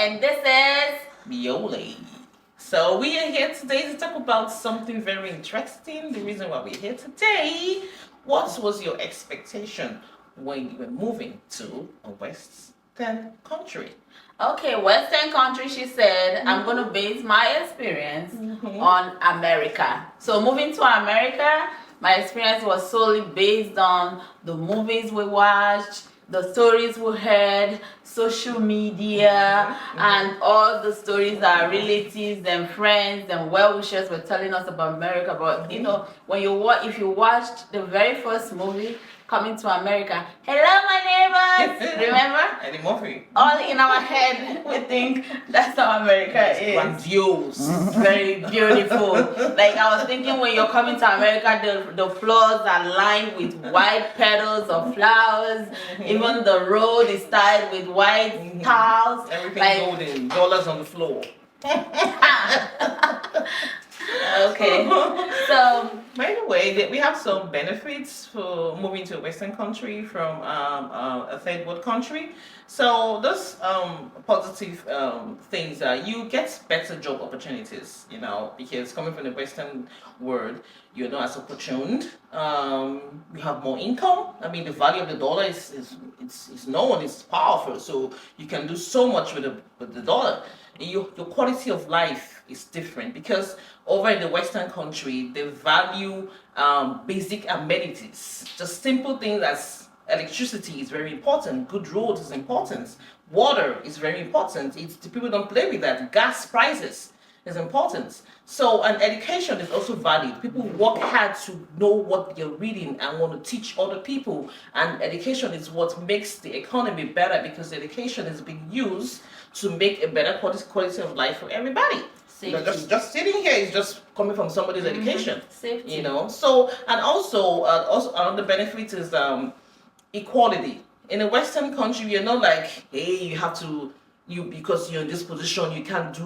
and this is Biole. So we are here today to talk about something very interesting. The reason why we're here today, what was your expectation when you were moving to a Western country? Okay, Western country, she said, I'm going to base my experience on America. So moving to America, my experience was solely based on the movies we watched, the stories we heard, social media, and all the stories that our relatives and friends and well-wishers were telling us about America. But you know, when if you watched the very first movie, Coming to America, hello my neighbors, remember? Eddie Murphy. All in our head, we think that's how America is. Grandiose. Very beautiful. Like I was thinking, when you're coming to America, the floors are lined with white petals of flowers. Even the road is tiled with white tiles. Everything like, golden, dollars on the floor. Okay. So, by the way, we have some benefits for moving to a Western country from a third world country. So those positive things are you get better job opportunities, you know, because coming from the Western world, you're not as opportuned. You have more income. I mean, the value of the dollar is known, it's powerful. So you can do so much with the dollar. Your quality of life is different because over in the Western country they value basic amenities, just simple things as electricity is very important, good roads is important, water is very important. The people don't play with that. Gas prices is important. So, and education is also valued. People work hard to know what they're reading and want to teach other people. And education is what makes the economy better because education is being used to make a better quality of life for everybody. You know, just sitting here is just coming from somebody's education. Safety. You know. So, and also another benefit is equality. In a Western country, you're not like, hey, you have to. Because you're in this position, you can't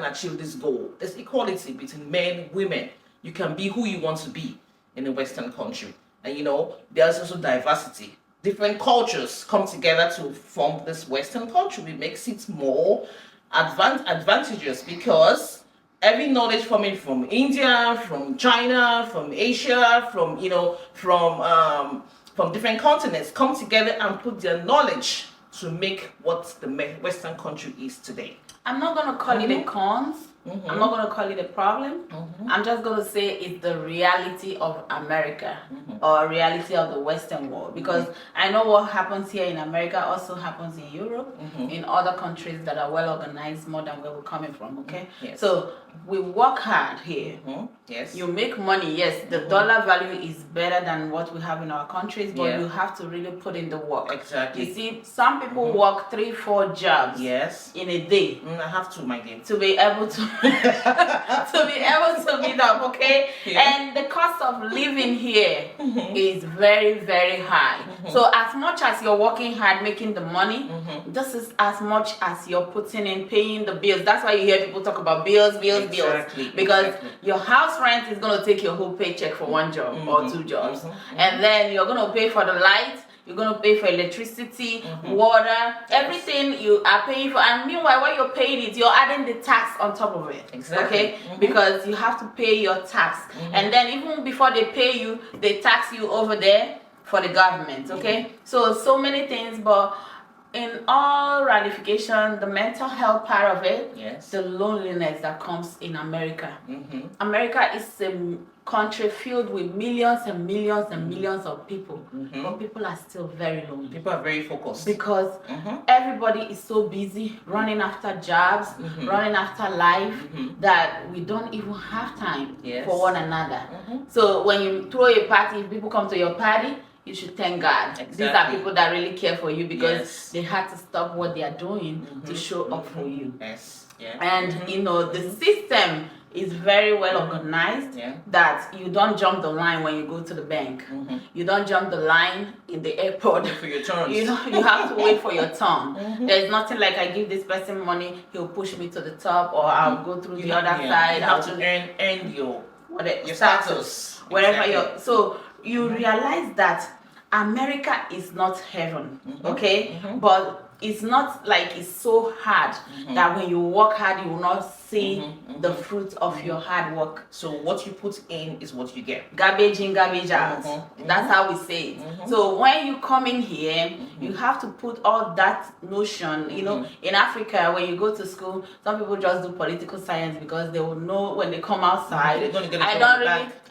achieve this goal. There's equality between men, women. You can be who you want to be in a Western country. And you know, there's also diversity. Different cultures come together to form this Western country. It makes it more advantageous because every knowledge coming from India, from China, from Asia, from different continents come together and put their knowledge to make what the Western country is today. I'm not going to call it a cons. I'm not going to call it a problem. I'm just going to say it's the reality of America or reality of the Western world, because I know what happens here in America also happens in Europe, in other countries that are well organized more than where we're coming from. Okay, Yes. So we work hard here. Yes. You make money. Yes, the dollar value is better than what we have in our countries, but you have to really put in the work. Exactly. You see, some people work 3-4 jobs in a day. I have to, my dear. To be able to meet up, okay? And the cost of living here is very, very high. So as much as you're working hard making the money, this is as much as you're putting in paying the bills. That's why you hear people talk about bills. Because your house rent is going to take your whole paycheck for one job or 2 jobs. And then you're going to pay for the lights. You're going to pay for electricity, water, everything you are paying for. And meanwhile, while you're paying it, you're adding the tax on top of it. Exactly. Okay? Because you have to pay your tax. And then even before they pay you, they tax you over there for the government. Okay? So many things, but in all ramification, the mental health part of it, the loneliness that comes in America. America is a country filled with millions and millions and millions of people, but people are still very lonely. People are very focused because everybody is so busy running after jobs, running after life, that we don't even have time for one another. So when you throw a party, if people come to your party, you should thank God. Exactly. These are people that really care for you because they had to stop what they are doing to show up for you. And you know, the system is very well organized, that you don't jump the line when you go to the bank. You don't jump the line in the airport. For your turn. You know, you have to wait for your turn. There's nothing like I give this person money, he'll push me to the top, or I'll go through the other side. You have to earn your status. Wherever you're. So you realize that America is not heaven, okay? But it's not like it's so hard that when you work hard, you will not see the fruit of your hard work. So what you put in is what you get. Garbage in, garbage out. That's how we say it. So when you come in here, you have to put all that notion. You know, in Africa, when you go to school, some people just do political science because they will know when they come outside.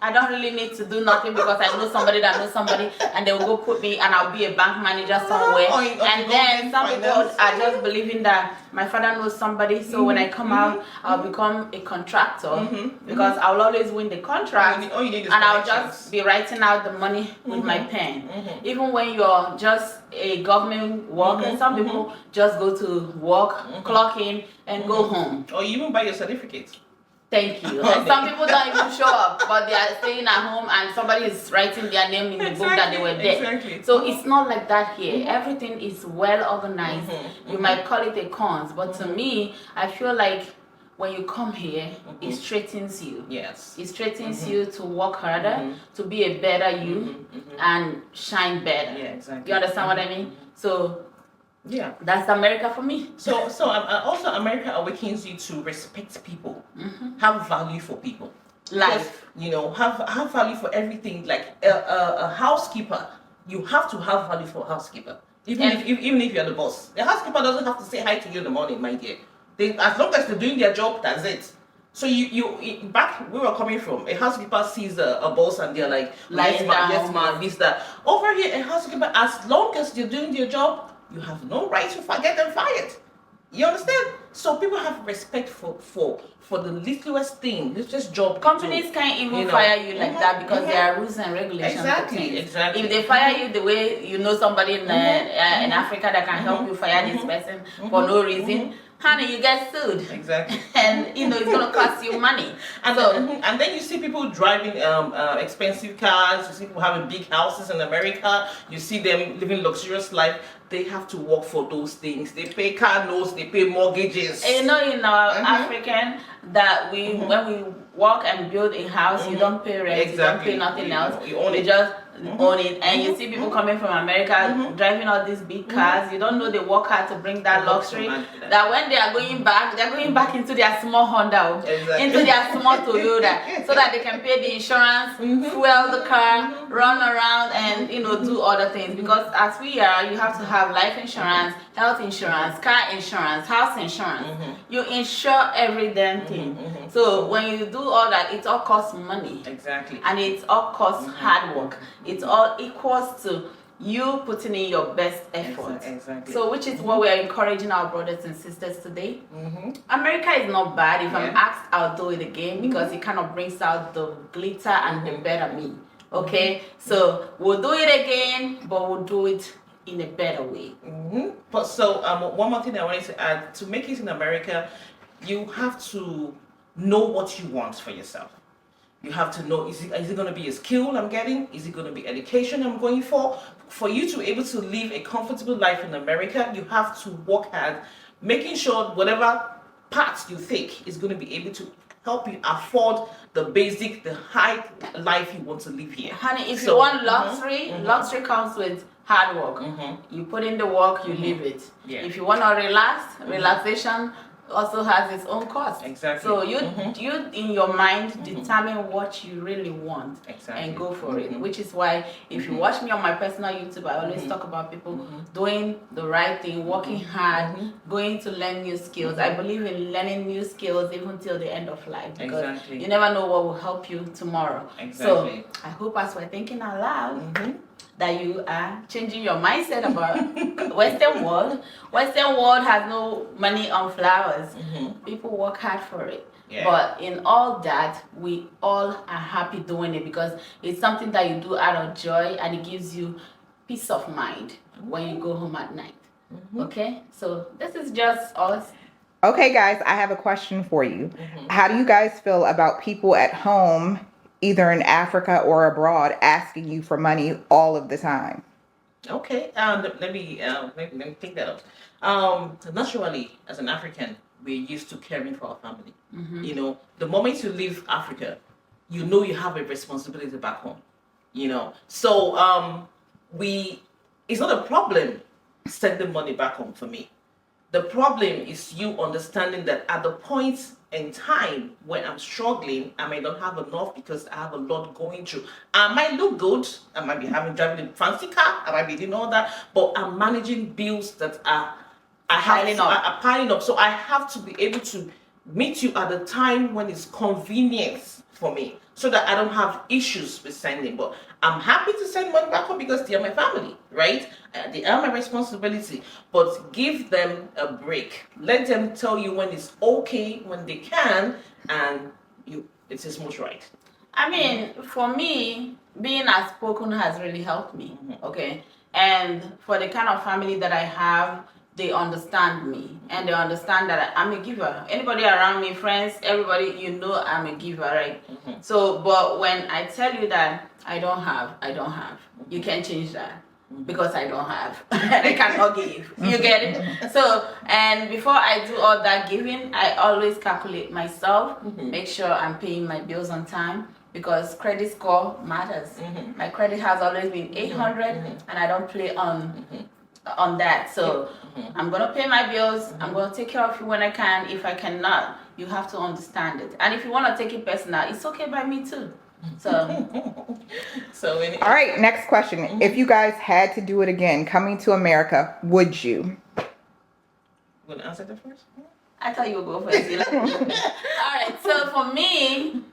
I don't really need to do nothing because I know somebody that knows somebody, and they will go put me, and I'll be a bank manager somewhere. And then some people are just believing that my father knows somebody, so when I come out, I'll become a contractor because I'll always win the contract, and I'll just be writing out the money with my pen. Even when you're just a government worker, some people just go to work, clock in, and go home. Or you even buy your certificate. Thank you. And some people don't even show up, but they are staying at home and somebody is writing their name in the book that they were there. So it's not like that here. Everything is well organized. You might call it a cons, but to me, I feel like when you come here, it straightens you. Yes. It straightens you to work harder, to be a better you, and shine better. Yeah, exactly. You understand what I mean? So yeah, that's America for me. So also America awakens you to respect people, have value for people, life. You know, have value for everything. Like a housekeeper, you have to have value for a housekeeper. Even if you're the boss, the housekeeper doesn't have to say hi to you in the morning, my dear. As long as they're doing their job, that's it. So you back where we're coming from, a housekeeper sees a boss and they're like, yes ma'am, this, that. Over here, a housekeeper, as long as they're doing their job, you have no right to get them fired. You understand? So people have respect for the littlest thing, littlest job. Companies can't even fire you like that because there are rules and regulations. Exactly. If they fire you the way you know somebody in Africa that can help you fire this person for no reason, honey, you get sued. Exactly. And you know it's gonna cost you money. And then you see people driving expensive cars. You see people having big houses in America. You see them living luxurious life. They have to work for those things. They pay car notes. They pay mortgages. And you know, in our African, that when we work and build a house, you don't pay rent. Exactly. You don't pay nothing else. You own it. You just own it. And you see people coming from America driving all these big cars. You don't know they work hard to bring that luxury. That when they are going back, they're going back into their small Honda, into their small Toyota, so that they can pay the insurance, fuel the car, run around, and do other things. Because as we are, you have to have life insurance, health insurance, car insurance, house insurance. You insure every damn thing. So when you do all that, it all costs money. Exactly. And it all costs hard work. It all equals to you putting in your best effort. Exactly. So which is what we are encouraging our brothers and sisters today. America is not bad. If I'm asked, I'll do it again because it kind of brings out the glitter and the better me. Okay? So we'll do it again, but we'll do it in a better way. But so one more thing I wanted to add, to make it in America, you have to know what you want for yourself. You have to know, is it going to be a skill I'm getting? Is it going to be education I'm going for? For you to be able to live a comfortable life in America, you have to work hard, making sure whatever path you take is going to be able to help you afford the basic, the high life you want to live here. Honey, if you want luxury, luxury comes with hard work. You put in the work, you live it. If you want to relax, relaxation also has its own cost. Exactly. So you in your mind determine what you really want and go for it. Which is why if you watch me on my personal YouTube, I always talk about people doing the right thing, working hard, going to learn new skills. I believe in learning new skills even till the end of life because you never know what will help you tomorrow. So I hope as we're thinking out loud, that you are changing your mindset about Western world. Western world has no money on flowers. People work hard for it. But in all that, we all are happy doing it because it's something that you do out of joy and it gives you peace of mind when you go home at night. Okay? So this is just us. Okay, guys, I have a question for you. How do you guys feel about people at home, either in Africa or abroad, asking you for money all of the time? Okay, let me take that up. Naturally, as an African, we're used to caring for our family. You know, the moment you leave Africa, you know you have a responsibility back home. You know, so it's not a problem sending money back home for me. The problem is you understanding that at the point in time when I'm struggling, I may not have enough because I have a lot going through. I might look good, I might be driving a fancy car, I might be doing all that, but I'm managing bills that are piling up. So I have to be able to meet you at a time when it's convenient for me, so that I don't have issues with sending. But I'm happy to send money back home because they are my family, right? They are my responsibility. But give them a break. Let them tell you when it's okay, when they can, and it is most right. I mean, for me, being outspoken has really helped me. Okay, and for the kind of family that I have, they understand me, and they understand that I'm a giver. Anybody around me, friends, everybody, I'm a giver, right? So, but when I tell you that I don't have, you can't change that because I don't have. I cannot give. You get it? So, and before I do all that giving, I always calculate myself, make sure I'm paying my bills on time, because credit score matters. My credit has always been 800, and I don't play on that. So I'm gonna pay my bills. I'm gonna take care of you when I can. If I cannot, you have to understand it. And if you want to take it personal, it's okay by me too. So all right, next question. If you guys had to do it again, coming to America, would you? Want to answer that first? I thought you would go first. All right, so for me,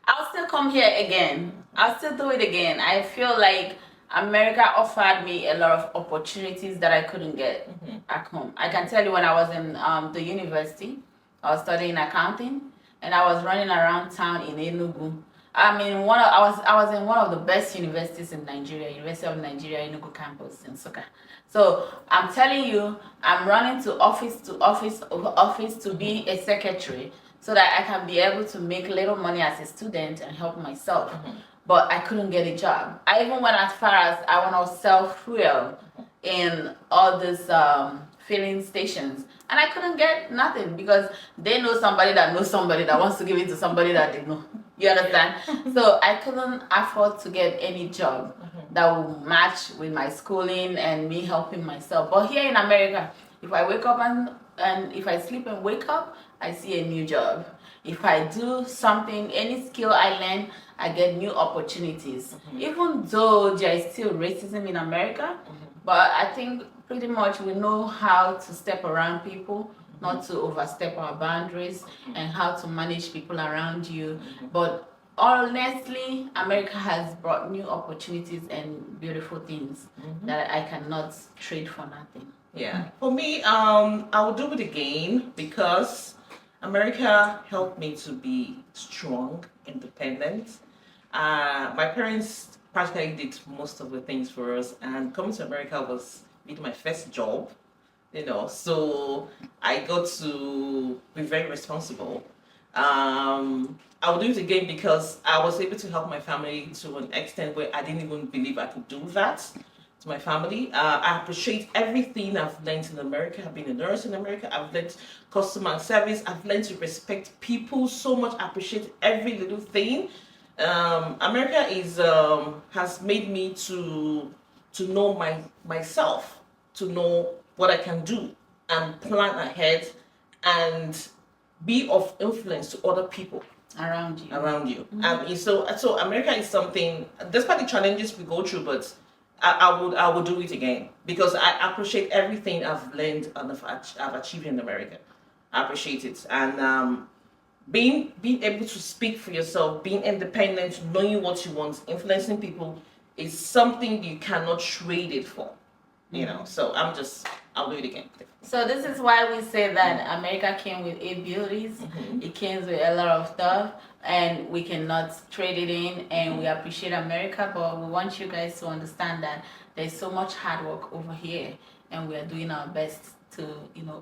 I'll still come here again. I'll still do it again. I feel like America offered me a lot of opportunities that I couldn't get back home. I can tell you, when I was in the university, I was studying accounting, and I was running around town in Enugu. I mean, I was in one of the best universities in Nigeria, University of Nigeria Enugu campus in Nsukka. So I'm telling you, I'm running to office to be a secretary, so that I can be able to make little money as a student and help myself. But I couldn't get a job. I even went as far as I want to sell fuel in all these filling stations, and I couldn't get nothing because they know somebody that knows somebody that wants to give it to somebody that they know. You understand? So I couldn't afford to get any job that would match with my schooling and me helping myself. But here in America, if I wake up and if I sleep and wake up, I see a new job. If I do something, any skill I learn, I get new opportunities. Even though there is still racism in America, but I think pretty much we know how to step around people, not to overstep our boundaries, and how to manage people around you. But honestly, America has brought new opportunities and beautiful things that I cannot trade for nothing. Yeah. For me, I will do it again because America helped me to be strong, independent. My parents practically did most of the things for us, and coming to America was really my first job, so I got to be very responsible. I will do it again because I was able to help my family to an extent where I didn't even believe I could do that. My family. I appreciate everything I've learned in America. I've been a nurse in America. I've learned customer service. I've learned to respect people so much. I appreciate every little thing. America has made me to know myself, to know what I can do and plan ahead and be of influence to other people around you. So America is something, despite the challenges we go through, but I would do it again because I appreciate everything I've learned and I've achieved in America. I appreciate it, and being able to speak for yourself, being independent, knowing what you want, influencing people is something you cannot trade it for. So I'll do it again. So this is why we say that America came with 8 beauties. It came with a lot of stuff, and we cannot trade it in, and we appreciate America, but we want you guys to understand that there's so much hard work over here, and we are doing our best to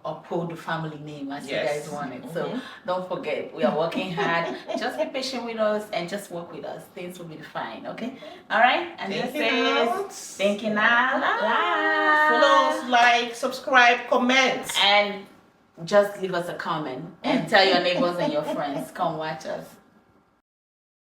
uphold the family name as you guys want it. So don't forget, we are working hard. Just be patient with us and just work with us. Things will be fine, okay? All right? And this is Thinking Out Loud. Follow us, like, subscribe, comment, and just leave us a comment and tell your neighbors and your friends, come watch us.